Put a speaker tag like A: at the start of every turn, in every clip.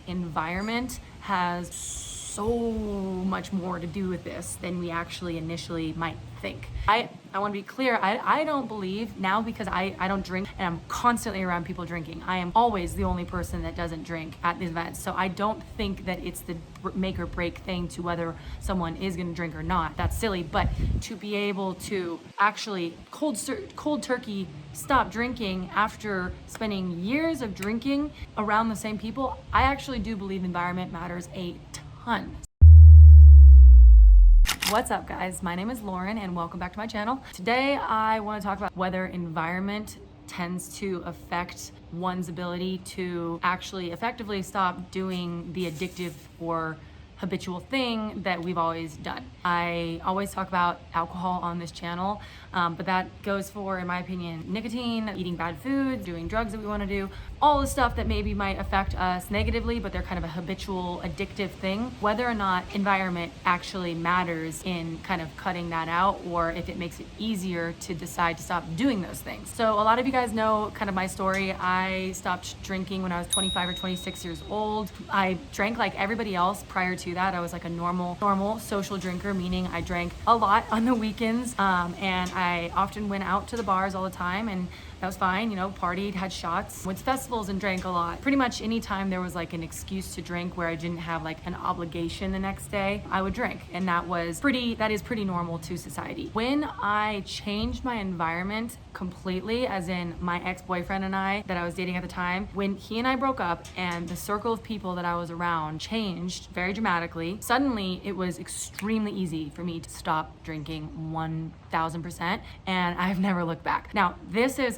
A: environment has so much more to do with this than we actually initially might think. I want to be clear, I don't believe now, because I don't drink and I'm constantly around people drinking. I am always the only person that doesn't drink at these events. So I don't think that it's the make or break thing to whether someone is going to drink or not. That's silly. But to be able to actually cold turkey stop drinking after spending years of drinking around the same people, I actually do believe environment matters a ton. What's up, guys? My name is Lauren and welcome back to my channel. Today I want to talk about whether environment tends to affect one's ability to actually effectively stop doing the addictive or habitual thing that we've always done. I always talk about alcohol on this channel, but that goes for, in my opinion, nicotine, eating bad foods, doing drugs that we want to do, all the stuff that maybe might affect us negatively, but they're kind of a habitual, addictive thing. Whether or not environment actually matters in kind of cutting that out, or if it makes it easier to decide to stop doing those things. So a lot of you guys know kind of my story. I stopped drinking when I was 25 or 26 years old. I drank like everybody else prior to that. I was like a normal social drinker, meaning I drank a lot on the weekends, and I often went out to the bars all the time, and that was fine, partied, had shots, went to festivals and drank a lot. Pretty much anytime there was like an excuse to drink where I didn't have like an obligation the next day, I would drink. And that is pretty normal to society. When I changed my environment completely, as in my ex-boyfriend and I that I was dating at the time, when he and I broke up and the circle of people that I was around changed very dramatically, suddenly it was extremely easy for me to stop drinking 1000%, and I've never looked back. Now,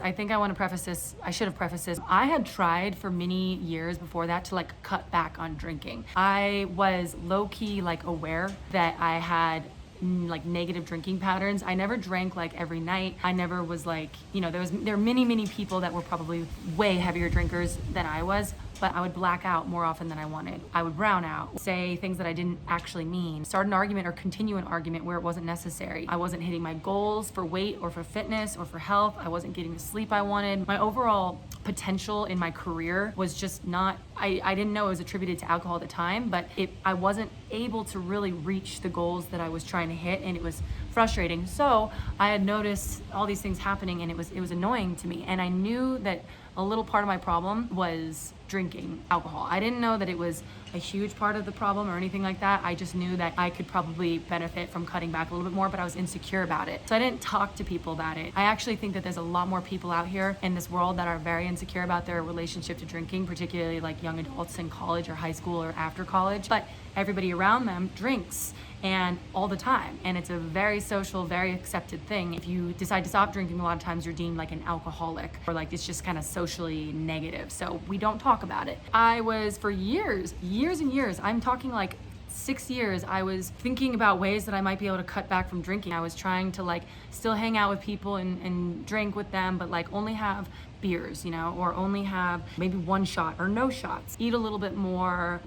A: I think I want to preface this, I should have prefaced this. I had tried for many years before that to like cut back on drinking. I was low-key like aware that I had like negative drinking patterns. I never drank like every night. I never was like, there are many people that were probably way heavier drinkers than I was, but I would black out more often than I wanted. I would brown out, say things that I didn't actually mean, start an argument or continue an argument where it wasn't necessary. I wasn't hitting my goals for weight or for fitness or for health. I wasn't getting the sleep I wanted. My overall potential in my career was just not, I didn't know it was attributed to alcohol at the time, but I wasn't able to really reach the goals that I was trying to hit, and it was frustrating. So I had noticed all these things happening, and it was annoying to me. And I knew that a little part of my problem was drinking alcohol. I didn't know that it was a huge part of the problem or anything like that. I just knew that I could probably benefit from cutting back a little bit more, but I was insecure about it. So I didn't talk to people about it. I actually think that there's a lot more people out here in this world that are very insecure about their relationship to drinking, particularly like young adults in college or high school or after college. But everybody around them drinks, and all the time, and it's a very social, very accepted thing. If you decide to stop drinking, a lot of times you're deemed like an alcoholic, or like it's just kind of socially negative, so we don't talk about it. I was, for years and years, I'm talking like 6 years, I was thinking about ways that I might be able to cut back from drinking. I was trying to like still hang out with people and drink with them, but like only have beers, or only have maybe one shot or no shots. Eat a little bit more,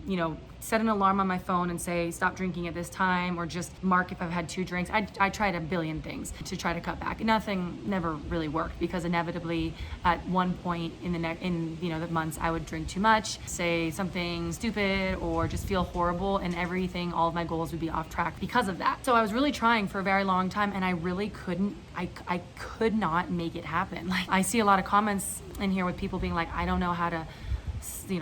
A: set an alarm on my phone and say stop drinking at this time, or just mark if I've had 2 drinks. I tried a billion things to try to cut back. Nothing never really worked, because inevitably at one point in the months I would drink too much, say something stupid, or just feel horrible, and all of my goals would be off track because of that. So I was really trying for a very long time, and I really couldn't, I could not make it happen. Like, I see a lot of comments in here with people being like, I don't know how to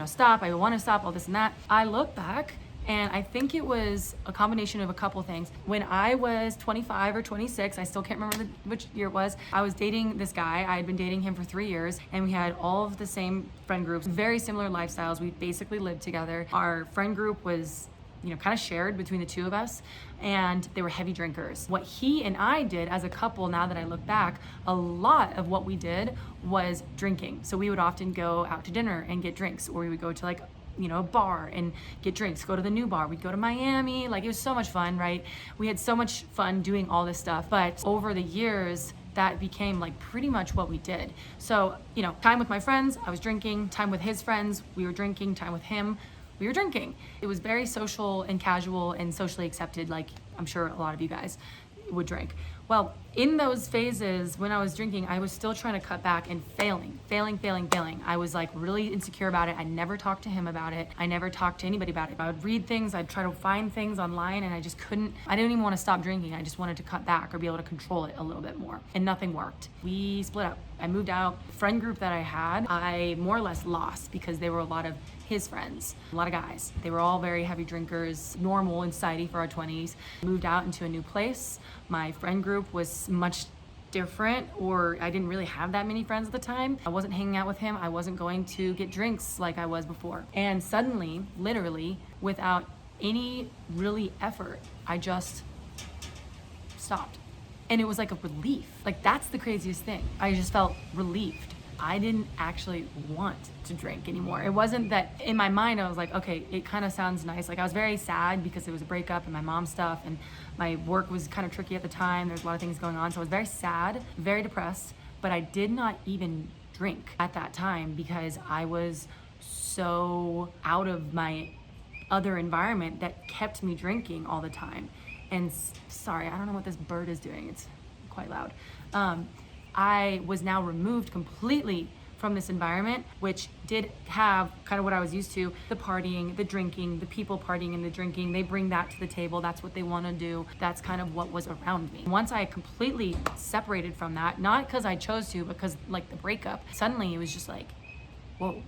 A: stop, I want to stop, all this and that. I look back, and I think it was a combination of a couple things. When I was 25 or 26, I still can't remember which year it was, I was dating this guy. I had been dating him for 3 years, and we had all of the same friend groups, very similar lifestyles. We basically lived together. Our friend group was kind of shared between the two of us, and they were heavy drinkers. What he and I did as a couple, now that I look back, a lot of what we did was drinking. So we would often go out to dinner and get drinks, or we would go to like a bar and get drinks, go to the new bar, we'd go to Miami. Like, it was so much fun, right? We had so much fun doing all this stuff. But over the years, that became like pretty much what we did. So, time with my friends, I was drinking. Time with his friends, we were drinking. Time with him, we were drinking. It was very social and casual and socially accepted, like I'm sure a lot of you guys would drink. Well, in those phases when I was drinking, I was still trying to cut back and failing. I was like really insecure about it. I never talked to him about it. I never talked to anybody about it. I would read things, I'd try to find things online, and I just couldn't. I didn't even want to stop drinking. I just wanted to cut back or be able to control it a little bit more. And nothing worked. We split up. I moved out. The friend group that I had, I more or less lost because they were a lot of his friends, a lot of guys. They were all very heavy drinkers, normal in society for our 20s. Moved out into a new place. My friend group was much different, or I didn't really have that many friends at the time. I wasn't hanging out with him. I wasn't going to get drinks like I was before. And suddenly, literally, without any really effort, I just stopped. And it was like a relief. Like, that's the craziest thing. I just felt relieved. I didn't actually want to drink anymore. It wasn't that in my mind I was like, okay, it kind of sounds nice. Like, I was very sad because it was a breakup and my mom's stuff, and my work was kind of tricky at the time. There's a lot of things going on. So I was very sad, very depressed, but I did not even drink at that time because I was so out of my other environment that kept me drinking all the time. And sorry, I don't know what this bird is doing. It's quite loud. I was now removed completely from this environment, which did have kind of what I was used to, the partying, the drinking, the people partying and the drinking. They bring that to the table. That's what they want to do. That's kind of what was around me. Once I completely separated from that, not because I chose to, because like the breakup, suddenly it was just like, whoa,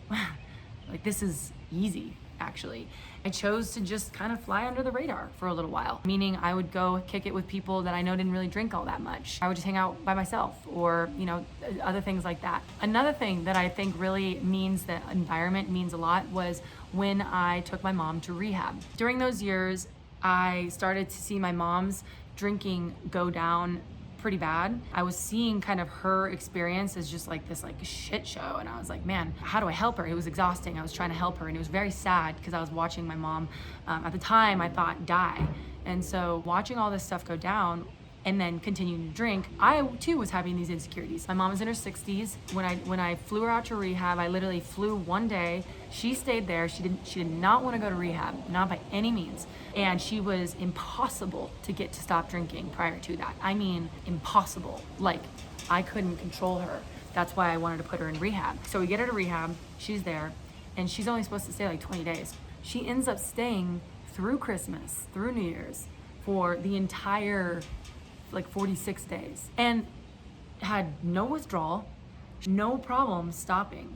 A: like this is easy. Actually, I chose to just kind of fly under the radar for a little while, meaning I would go kick it with people that I know didn't really drink all that much. I would just hang out by myself, or, you know, other things like that. Another thing that I think really means that environment means a lot was when I took my mom to rehab. During those years, I started to see my mom's drinking go down pretty bad. I was seeing kind of her experience as just like this like shit show, and I was like, man, how do I help her? It was exhausting. I was trying to help her, and it was very sad because I was watching my mom at the time I thought die. And so watching all this stuff go down and then continuing to drink, I too was having these insecurities. My mom was in her 60s. When I flew her out to rehab, I literally flew one day. She stayed there. She did not want to go to rehab, not by any means. And she was impossible to get to stop drinking prior to that. I mean, impossible. Like, I couldn't control her. That's why I wanted to put her in rehab. So we get her to rehab, she's there, and she's only supposed to stay like 20 days. She ends up staying through Christmas, through New Year's, for the entire like 46 days, and had no withdrawal, no problem stopping.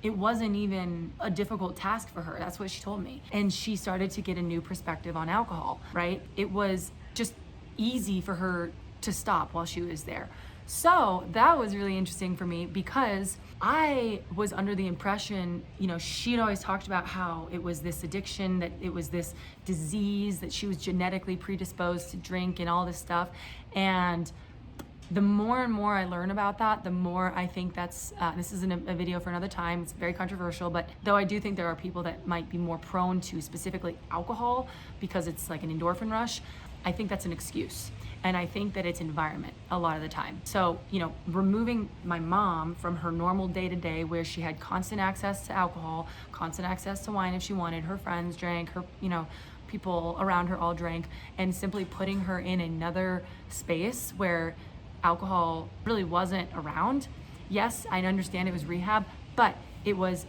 A: It wasn't even a difficult task for her. That's what she told me. And she started to get a new perspective on alcohol, right? It was just easy for her to stop while she was there. So that was really interesting for me because I was under the impression, you know, she'd always talked about how it was this addiction, that it was this disease, that she was genetically predisposed to drink and all this stuff. And the more and more I learn about that, the more I think that's, this isn't a video for another time, it's very controversial, but though I do think there are people that might be more prone to specifically alcohol because it's like an endorphin rush, I think that's an excuse. And I think that it's environment a lot of the time. So, you know, removing my mom from her normal day-to-day where she had constant access to alcohol, constant access to wine if she wanted, her friends drank, her, you know, people around her all drank, and simply putting her in another space where alcohol really wasn't around. Yes, I understand it was rehab, but it was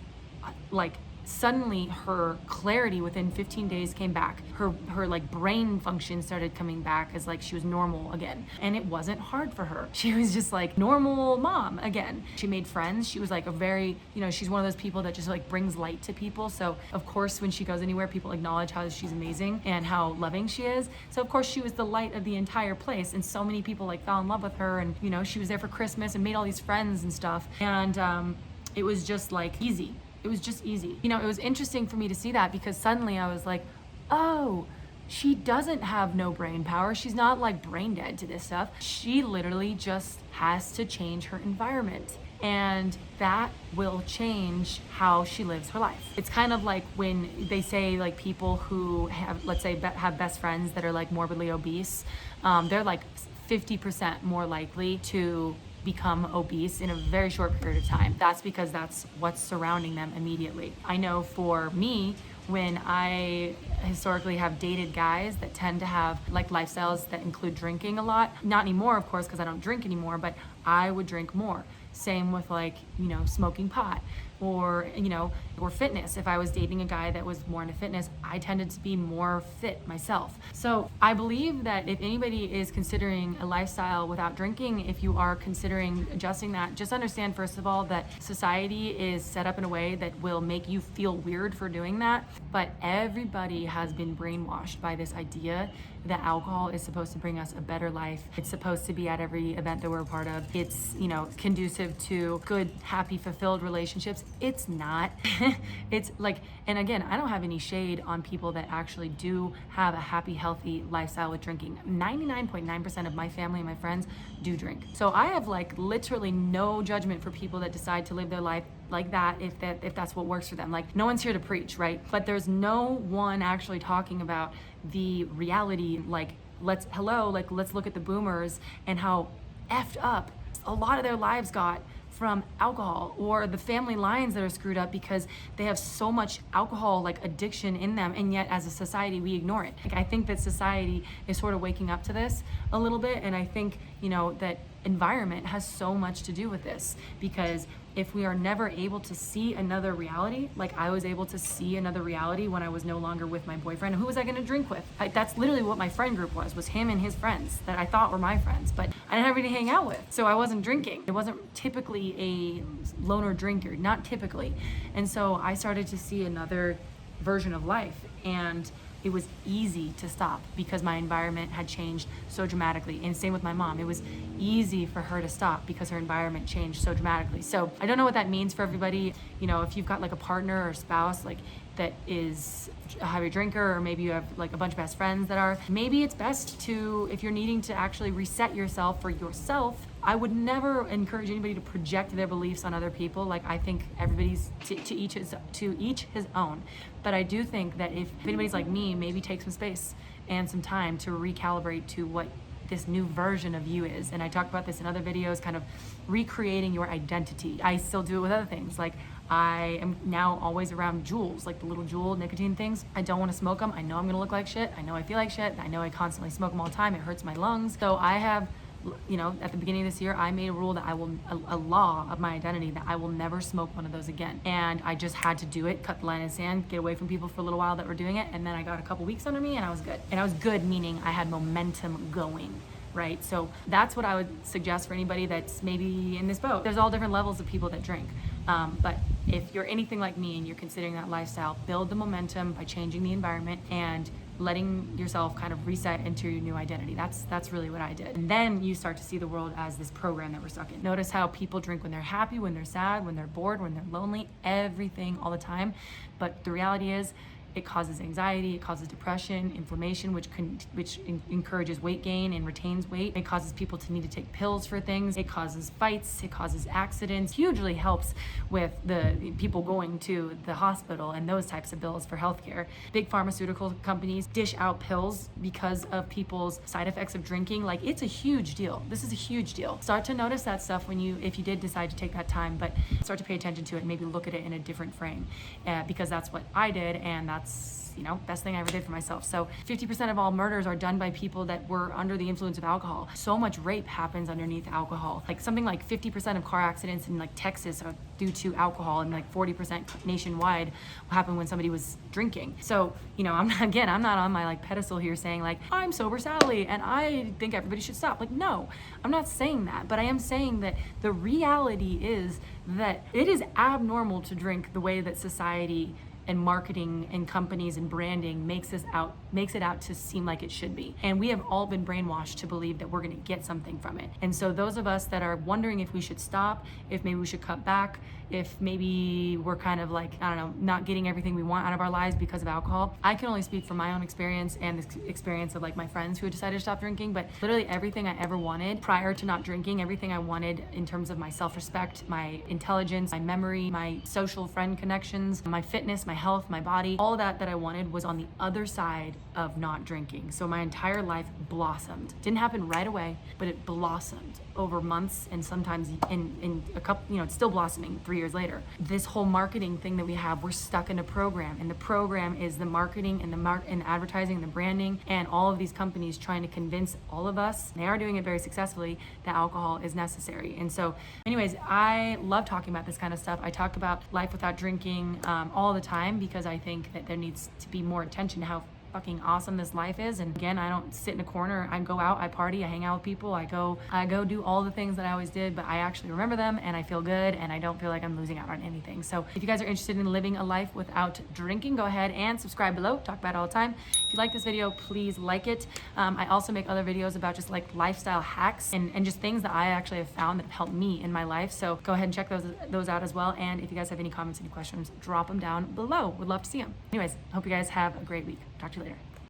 A: like suddenly her clarity within 15 days came back. Her like brain function started coming back as like she was normal again. And it wasn't hard for her. She was just like normal mom again. She made friends. She was like a very, you know, she's one of those people that just like brings light to people. So of course, when she goes anywhere, people acknowledge how she's amazing and how loving she is. So of course she was the light of the entire place. And so many people like fell in love with her, and, you know, she was there for Christmas and made all these friends and stuff. And it was just like easy. It was just easy. You know, it was interesting for me to see that because suddenly I was like, oh, she doesn't have no brain power. She's not like brain dead to this stuff. She literally just has to change her environment. And that will change how she lives her life. It's kind of like when they say like people who have, let's say, have best friends that are like morbidly obese, they're like 50% more likely to become obese in a very short period of time. That's because that's what's surrounding them immediately. I know for me, when I historically have dated guys that tend to have like lifestyles that include drinking a lot. Not anymore, of course, because I don't drink anymore, but I would drink more. Same with like, smoking pot or fitness. If I was dating a guy that was more into fitness, I tended to be more fit myself. So I believe that if anybody is considering a lifestyle without drinking, if you are considering adjusting that, just understand first of all that society is set up in a way that will make you feel weird for doing that. But everybody has been brainwashed by this idea that alcohol is supposed to bring us a better life. It's supposed to be at every event that we're a part of. It's, conducive to good, happy, fulfilled relationships. It's not. It's like, and again, I don't have any shade on people that actually do have a happy, healthy lifestyle with drinking. 99.9% of my family and my friends do drink. So I have like literally no judgment for people that decide to live their life like that if that's what works for them. Like, no one's here to preach, right? But there's no one actually talking about the reality. Like, let's look at the boomers and how effed up a lot of their lives got from alcohol, or the family lines that are screwed up because they have so much alcohol like addiction in them, and yet as a society we ignore it. Like, I think that society is sort of waking up to this a little bit, and I think that environment has so much to do with this, because if we are never able to see another reality, like I was able to see another reality when I was no longer with my boyfriend. Who was I going to drink with? That's literally what my friend group was him and his friends that I thought were my friends, but I didn't have anybody to hang out with, so I wasn't drinking. It wasn't typically a loner drinker, not typically. And so I started to see another version of life, and it was easy to stop because my environment had changed so dramatically. And same with my mom. It was easy for her to stop because her environment changed so dramatically. So I don't know what that means for everybody. If you've got like a partner or spouse like that is a heavy drinker, or maybe you have like a bunch of best friends that are, maybe it's best to, if you're needing to actually reset yourself for yourself, I would never encourage anybody to project their beliefs on other people. Like, I think everybody's to each his own. But I do think that if anybody's like me, maybe take some space and some time to recalibrate to what this new version of you is. And I talked about this in other videos, kind of recreating your identity. I still do it with other things. Like, I am now always around jewels, like the little jewel nicotine things. I don't want to smoke them. I know I'm going to look like shit. I know I feel like shit. I know I constantly smoke them all the time. It hurts my lungs. So I have, at the beginning of this year, I made a rule that a law of my identity, that I will never smoke one of those again. And I just had to do it, cut the line in the sand, get away from people for a little while that were doing it. And then I got a couple weeks under me and I was good. And I was good, meaning I had momentum going. Right? So that's what I would suggest for anybody that's maybe in this boat. There's all different levels of people that drink. But if you're anything like me and you're considering that lifestyle, build the momentum by changing the environment and letting yourself kind of reset into your new identity. That's really what I did. And then you start to see the world as this program that we're stuck in. Notice how people drink when they're happy, when they're sad, when they're bored, when they're lonely, everything all the time. But the reality is, it causes anxiety, it causes depression, inflammation, which encourages weight gain and retains weight. It causes people to need to take pills for things. It causes fights, it causes accidents. Hugely helps with the people going to the hospital and those types of bills for healthcare. Big pharmaceutical companies dish out pills because of people's side effects of drinking. Like, it's a huge deal. This is a huge deal. Start to notice that stuff if you did decide to take that time, but start to pay attention to it and maybe look at it in a different frame, because that's what I did, and that's best thing I ever did for myself. So 50% of all murders are done by people that were under the influence of alcohol. So much rape happens underneath alcohol. Like, something like 50% of car accidents in like Texas are due to alcohol, and like 40% nationwide happen when somebody was drinking. So, I'm not on my like pedestal here saying like, I'm sober Sally and I think everybody should stop. Like, no, I'm not saying that, but I am saying that the reality is that it is abnormal to drink the way that society and marketing and companies and branding makes it out to seem like it should be. And we have all been brainwashed to believe that we're gonna get something from it. And so those of us that are wondering if we should stop, if maybe we should cut back, if maybe we're kind of like, I don't know, not getting everything we want out of our lives because of alcohol. I can only speak from my own experience and the experience of like my friends who had decided to stop drinking, but literally everything I ever wanted prior to not drinking, everything I wanted in terms of my self-respect, my intelligence, my memory, my social friend connections, my fitness, my health, my body, all that I wanted was on the other side of not drinking. So my entire life blossomed. Didn't happen right away, but it blossomed over months and sometimes in a couple, it's still blossoming 3 years later. This whole marketing thing that we have, we're stuck in a program, and the program is the marketing and the advertising and the branding, and all of these companies trying to convince all of us, they are doing it very successfully, that alcohol is necessary. And so anyways, I love talking about this kind of stuff. I talk about life without drinking all the time, because I think that there needs to be more attention to how fucking awesome this life is. And again, I don't sit in a corner. I go out, I party, I hang out with people, I go do all the things that I always did, but I actually remember them and I feel good and I don't feel like I'm losing out on anything. So if you guys are interested in living a life without drinking, go ahead and subscribe below. Talk about it all the time. If you like this video, please like it. I also make other videos about just like lifestyle hacks and just things that I actually have found that have helped me in my life. So go ahead and check those out as well. And if you guys have any comments, any questions, drop them down below. Would love to see them. Anyways, hope you guys have a great week. Talk to you later.